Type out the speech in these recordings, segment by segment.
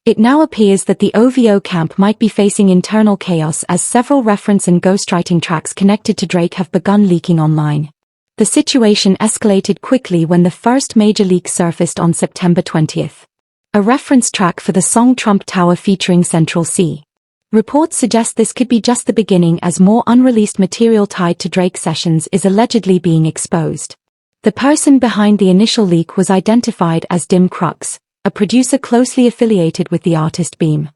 It now appears that the OVO camp might be facing internal chaos as several reference and ghostwriting tracks connected to Drake have begun leaking online. The situation escalated quickly when the first major leak surfaced on September 20th. A reference track for the song Trump Tower featuring Central C. Reports suggest this could be just the beginning as more unreleased material tied to Drake sessions is allegedly being exposed. The person behind the initial leak was identified as Dim Crux, a producer closely affiliated with the artist Beam.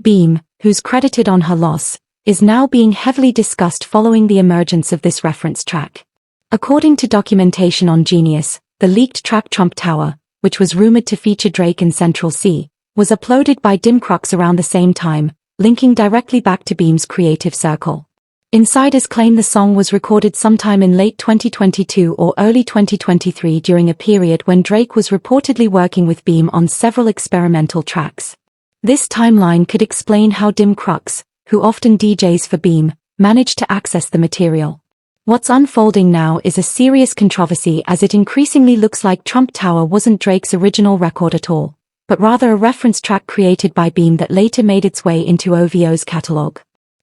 Beam, who's credited on Her Loss, is now being heavily discussed following the emergence of this reference track. According to documentation on Genius, the leaked track Trump Tower, which was rumored to feature Drake and Central C, was uploaded by Dim Crux around the same time, linking directly back to Beam's creative circle. Insiders claim the song was recorded sometime in late 2022 or early 2023 during a period when Drake was reportedly working with Beam on several experimental tracks. This timeline could explain how Dim Crux, who often DJs for Beam, managed to access the material. What's unfolding now is a serious controversy as it increasingly looks like Trump Tower wasn't Drake's original record at all, but rather a reference track created by Beam that later made its way into OVO's catalog.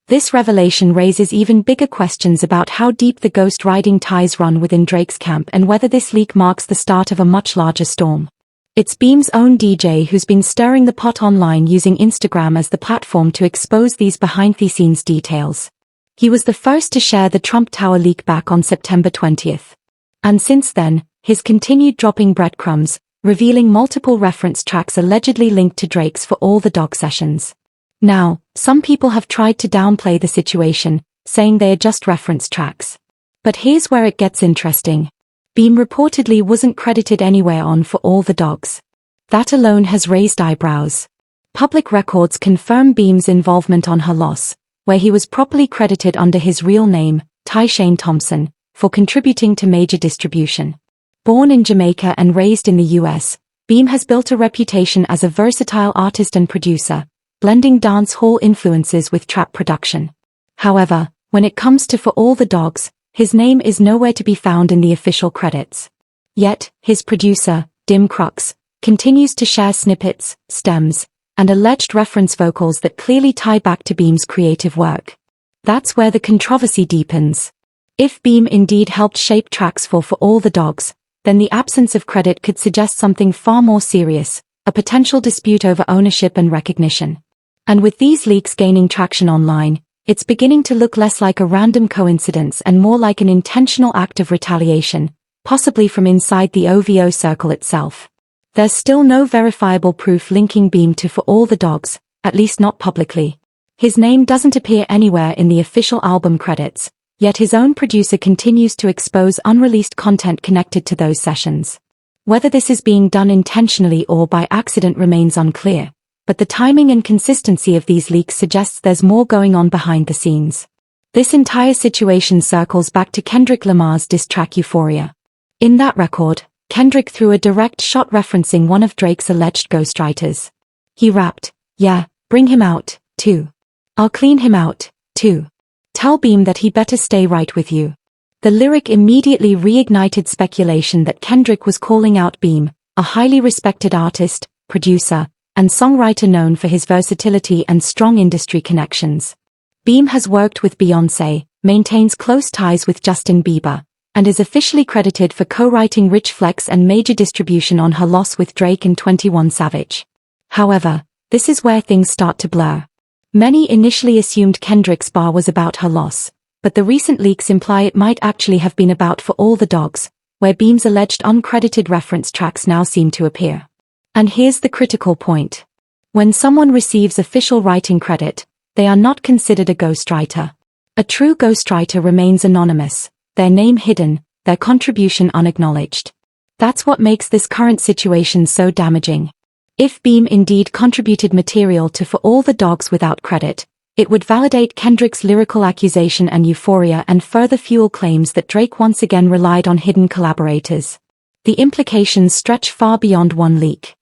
This revelation raises even bigger questions about how deep the ghostwriting ties run within Drake's camp and whether this leak marks the start of a much larger storm. It's Beam's own DJ who's been stirring the pot online using Instagram as the platform to expose these behind-the-scenes details. He was the first to share the Trump Tower leak back on September 20th. And since then, he's continued dropping breadcrumbs, revealing multiple reference tracks allegedly linked to Drake's For All the Dog sessions. Now, some people have tried to downplay the situation, saying they are just reference tracks. But here's where it gets interesting. Beam reportedly wasn't credited anywhere on For All the Dogs. That alone has raised eyebrows. Public records confirm Beam's involvement on Her Loss, where he was properly credited under his real name, Tyshane Thompson, for contributing to major distribution. Born in Jamaica and raised in the US, Beam has built a reputation as a versatile artist and producer, blending dance hall influences with trap production. However, when it comes to For All the Dogs, his name is nowhere to be found in the official credits. Yet, his producer, Dim Crux, continues to share snippets, stems, and alleged reference vocals that clearly tie back to Beam's creative work. That's where the controversy deepens. If Beam indeed helped shape tracks for All the Dogs, then the absence of credit could suggest something far more serious, a potential dispute over ownership and recognition. And with these leaks gaining traction online, it's beginning to look less like a random coincidence and more like an intentional act of retaliation, possibly from inside the OVO circle itself. There's still no verifiable proof linking Beam to For All the Dogs, at least not publicly. His name doesn't appear anywhere in the official album credits, yet his own producer continues to expose unreleased content connected to those sessions. Whether this is being done intentionally or by accident remains unclear, but the timing and consistency of these leaks suggests there's more going on behind the scenes. This entire situation circles back to Kendrick Lamar's diss track Euphoria. In that record, Kendrick threw a direct shot referencing one of Drake's alleged ghostwriters. He rapped, "Yeah, bring him out, too. I'll clean him out, too. Tell Beam that he better stay right with you." The lyric immediately reignited speculation that Kendrick was calling out Beam, a highly respected artist, producer, and songwriter known for his versatility and strong industry connections. Beam has worked with Beyoncé, maintains close ties with Justin Bieber, and is officially credited for co-writing Rich Flex and major distribution on Her Loss with Drake and 21 Savage. However, this is where things start to blur. Many initially assumed Kendrick's bar was about Her Loss, but the recent leaks imply it might actually have been about For All the Dogs, where Beam's alleged uncredited reference tracks now seem to appear. And here's the critical point. When someone receives official writing credit, they are not considered a ghostwriter. A true ghostwriter remains anonymous, their name hidden, their contribution unacknowledged. That's what makes this current situation so damaging. If Beam indeed contributed material to For All the Dogs without credit, it would validate Kendrick's lyrical accusation and Euphoria and further fuel claims that Drake once again relied on hidden collaborators. The implications stretch far beyond one leak.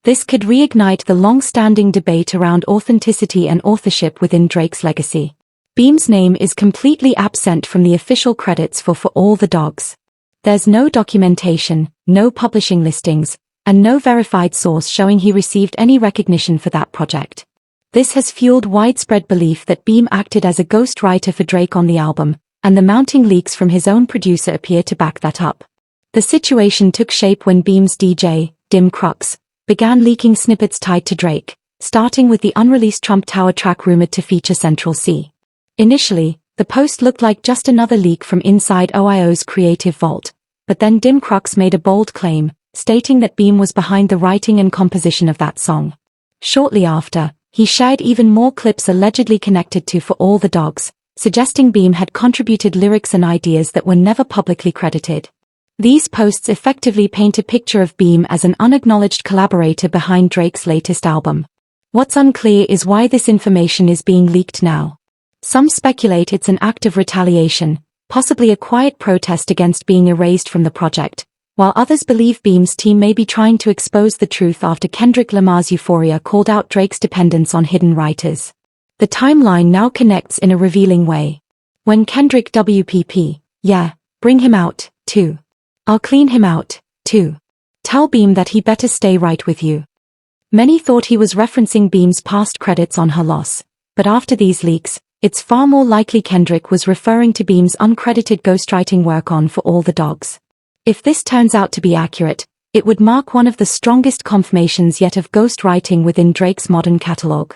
This could reignite the long-standing debate around authenticity and authorship within Drake's legacy. Beam's name is completely absent from the official credits for All the Dogs. There's no documentation, no publishing listings, and no verified source showing he received any recognition for that project. This has fueled widespread belief that Beam acted as a ghostwriter for Drake on the album, and the mounting leaks from his own producer appear to back that up. The situation took shape when Beam's DJ, Dim Crux, began leaking snippets tied to Drake, starting with the unreleased Trump Tower track rumored to feature Central C. Initially, the post looked like just another leak from inside OIO's creative vault, but then Dim Crux made a bold claim, stating that Beam was behind the writing and composition of that song. Shortly after, he shared even more clips allegedly connected to For All the Dogs, suggesting Beam had contributed lyrics and ideas that were never publicly credited. These posts effectively paint a picture of Beam as an unacknowledged collaborator behind Drake's latest album. What's unclear is why this information is being leaked now. Some speculate it's an act of retaliation, possibly a quiet protest against being erased from the project, while others believe Beam's team may be trying to expose the truth after Kendrick Lamar's Euphoria called out Drake's dependence on hidden writers. The timeline now connects in a revealing way. When Kendrick WPP, yeah, bring him out, too. I'll clean him out, too. Tell Beam that he better stay right with you. Many thought he was referencing Beam's past credits on Her Loss, but after these leaks, it's far more likely Kendrick was referring to Beam's uncredited ghostwriting work on For All the Dogs. If this turns out to be accurate, it would mark one of the strongest confirmations yet of ghostwriting within Drake's modern catalog.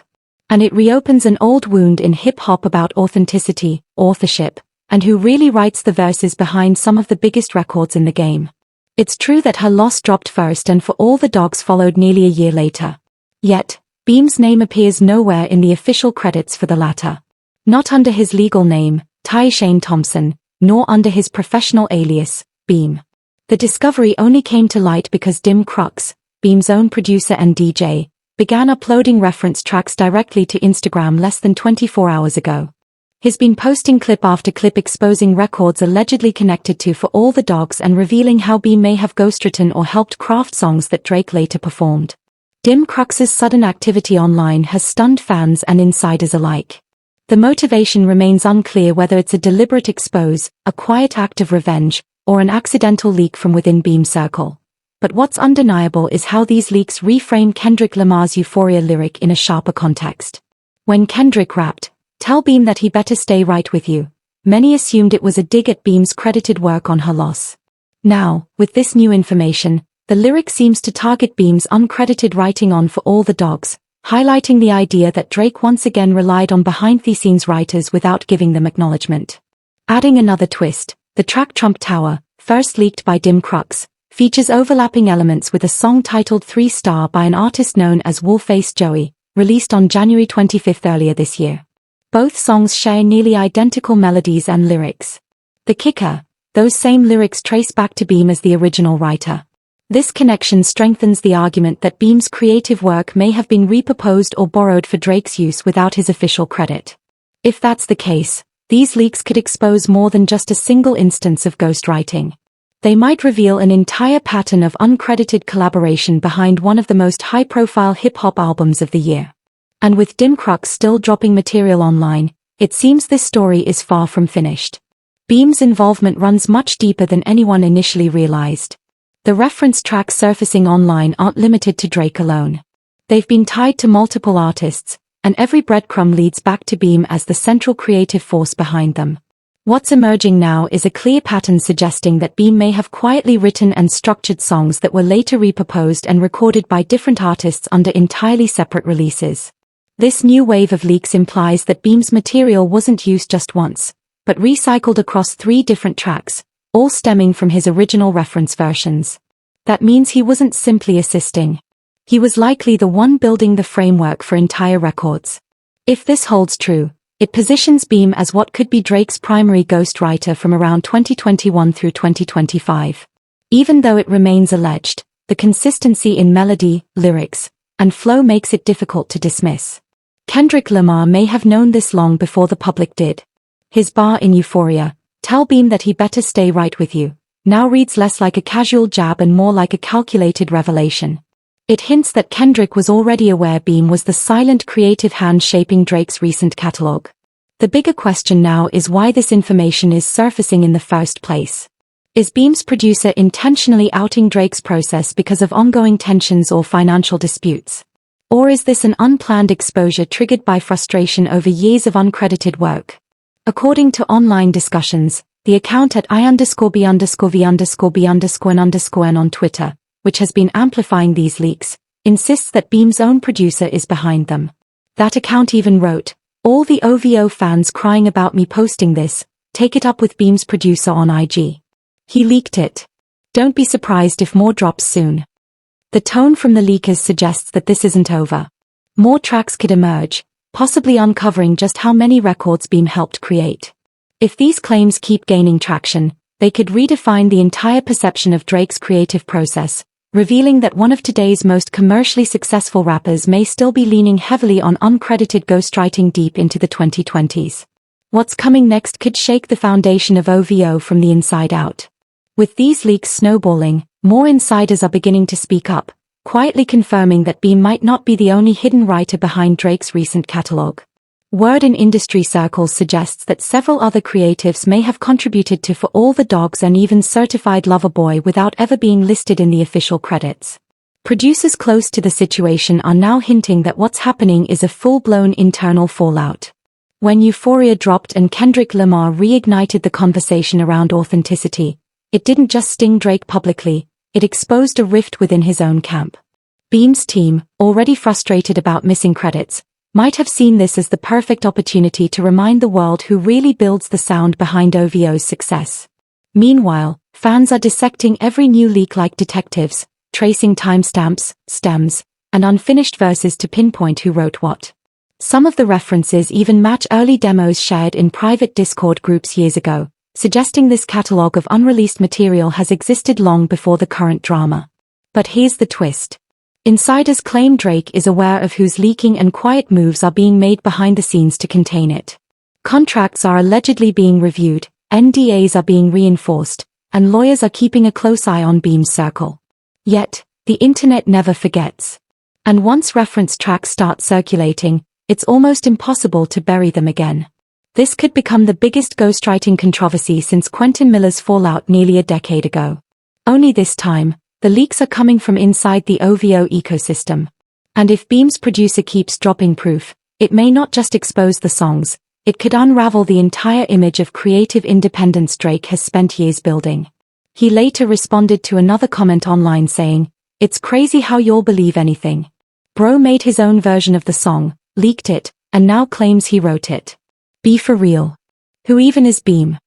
And it reopens an old wound in hip-hop about authenticity, authorship, and who really writes the verses behind some of the biggest records in the game. It's true that Her Loss dropped first and For All the Dogs followed nearly a year later. Yet, Beam's name appears nowhere in the official credits for the latter. Not under his legal name, Ty Shane Thompson, nor under his professional alias, Beam. The discovery only came to light because Dim Crux, Beam's own producer and DJ, began uploading reference tracks directly to Instagram less than 24 hours ago. He's been posting clip after clip exposing records allegedly connected to For All the Dogs and revealing how Beam may have ghostwritten or helped craft songs that Drake later performed. Dim Crux's sudden activity online has stunned fans and insiders alike. The motivation remains unclear whether it's a deliberate expose, a quiet act of revenge, or an accidental leak from within Beam's circle. But what's undeniable is how these leaks reframe Kendrick Lamar's Euphoria lyric in a sharper context. When Kendrick rapped, "Tell Beam that he better stay right with you," many assumed it was a dig at Beam's credited work on Her Loss. Now, with this new information, the lyric seems to target Beam's uncredited writing on For All the Dogs, highlighting the idea that Drake once again relied on behind-the-scenes writers without giving them acknowledgement. Adding another twist, the track Trump Tower, first leaked by Dim Crux, features overlapping elements with a song titled 3 Star by an artist known as Woolface Joey, released on January 25 earlier this year. Both songs share nearly identical melodies and lyrics. The kicker, those same lyrics trace back to Beam as the original writer. This connection strengthens the argument that Beam's creative work may have been repurposed or borrowed for Drake's use without his official credit. If that's the case, these leaks could expose more than just a single instance of ghostwriting. They might reveal an entire pattern of uncredited collaboration behind one of the most high-profile hip-hop albums of the year. And with Dim Crux still dropping material online, it seems this story is far from finished. Beam's involvement runs much deeper than anyone initially realized. The reference tracks surfacing online aren't limited to Drake alone. They've been tied to multiple artists, and every breadcrumb leads back to Beam as the central creative force behind them. What's emerging now is a clear pattern suggesting that Beam may have quietly written and structured songs that were later repurposed and recorded by different artists under entirely separate releases. This new wave of leaks implies that Beam's material wasn't used just once, but recycled across 3 different tracks, all stemming from his original reference versions. That means he wasn't simply assisting. He was likely the one building the framework for entire records. If this holds true, it positions Beam as what could be Drake's primary ghostwriter from around 2021 through 2025. Even though it remains alleged, the consistency in melody, lyrics, and flow makes it difficult to dismiss. Kendrick Lamar may have known this long before the public did. His bar in Euphoria, "Tell Beam that he better stay right with you," now reads less like a casual jab and more like a calculated revelation. It hints that Kendrick was already aware Beam was the silent creative hand shaping Drake's recent catalog. The bigger question now is why this information is surfacing in the first place. Is Beam's producer intentionally outing Drake's process because of ongoing tensions or financial disputes? Or is this an unplanned exposure triggered by frustration over years of uncredited work? According to online discussions, the account at I_V_V_B_N_N on Twitter, which has been amplifying these leaks, insists that Beam's own producer is behind them. That account even wrote, "All the OVO fans crying about me posting this, take it up with Beam's producer on IG. He leaked it. Don't be surprised if more drops soon." The tone from the leakers suggests that this isn't over. More tracks could emerge, possibly uncovering just how many records Beam helped create. If these claims keep gaining traction, they could redefine the entire perception of Drake's creative process, revealing that one of today's most commercially successful rappers may still be leaning heavily on uncredited ghostwriting deep into the 2020s. What's coming next could shake the foundation of OVO from the inside out. With these leaks snowballing, more insiders are beginning to speak up, quietly confirming that Beam might not be the only hidden writer behind Drake's recent catalog. Word in industry circles suggests that several other creatives may have contributed to For All the Dogs and even Certified Lover Boy without ever being listed in the official credits. Producers close to the situation are now hinting that what's happening is a full-blown internal fallout. When Euphoria dropped and Kendrick Lamar reignited the conversation around authenticity, it didn't just sting Drake publicly, it exposed a rift within his own camp. Beam's team, already frustrated about missing credits, might have seen this as the perfect opportunity to remind the world who really builds the sound behind OVO's success. Meanwhile, fans are dissecting every new leak like detectives, tracing timestamps, stems, and unfinished verses to pinpoint who wrote what. Some of the references even match early demos shared in private Discord groups years ago, suggesting this catalog of unreleased material has existed long before the current drama. But here's the twist. Insiders claim Drake is aware of whose leaking and quiet moves are being made behind the scenes to contain it. Contracts are allegedly being reviewed, NDAs are being reinforced, and lawyers are keeping a close eye on Beam's circle. Yet, the internet never forgets. And once reference tracks start circulating, it's almost impossible to bury them again. This could become the biggest ghostwriting controversy since Quentin Miller's fallout nearly a decade ago. Only this time, the leaks are coming from inside the OVO ecosystem. And if Beam's producer keeps dropping proof, it may not just expose the songs, it could unravel the entire image of creative independence Drake has spent years building. He later responded to another comment online saying, "It's crazy how y'all believe anything. Bro made his own version of the song, leaked it, and now claims he wrote it. Be for real. Who even is Beam?"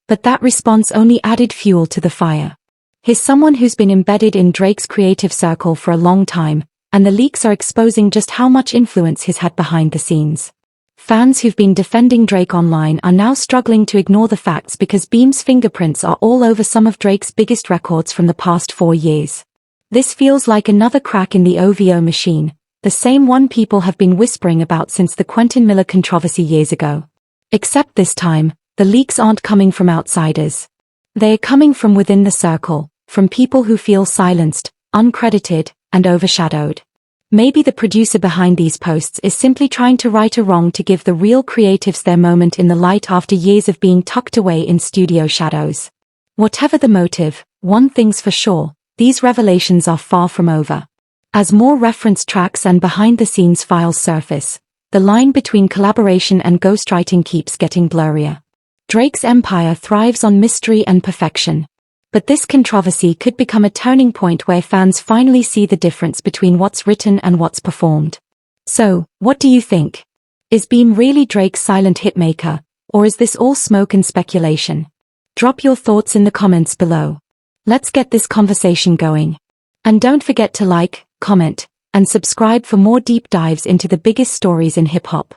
But that response only added fuel to the fire. He's someone who's been embedded in Drake's creative circle for a long time, and the leaks are exposing just how much influence he's had behind the scenes. Fans who've been defending Drake online are now struggling to ignore the facts because Beam's fingerprints are all over some of Drake's biggest records from the past 4 years. This feels like another crack in the OVO machine, the same one people have been whispering about since the Quentin Miller controversy years ago. Except this time, the leaks aren't coming from outsiders. They're coming from within the circle, from people who feel silenced, uncredited, and overshadowed. Maybe the producer behind these posts is simply trying to right a wrong to give the real creatives their moment in the light after years of being tucked away in studio shadows. Whatever the motive, one thing's for sure, these revelations are far from over. As more reference tracks and behind-the-scenes files surface, the line between collaboration and ghostwriting keeps getting blurrier. Drake's empire thrives on mystery and perfection. But this controversy could become a turning point where fans finally see the difference between what's written and what's performed. So, what do you think? Is Beam really Drake's silent hitmaker, or is this all smoke and speculation? Drop your thoughts in the comments below. Let's get this conversation going. And don't forget to like, comment, and subscribe for more deep dives into the biggest stories in hip-hop.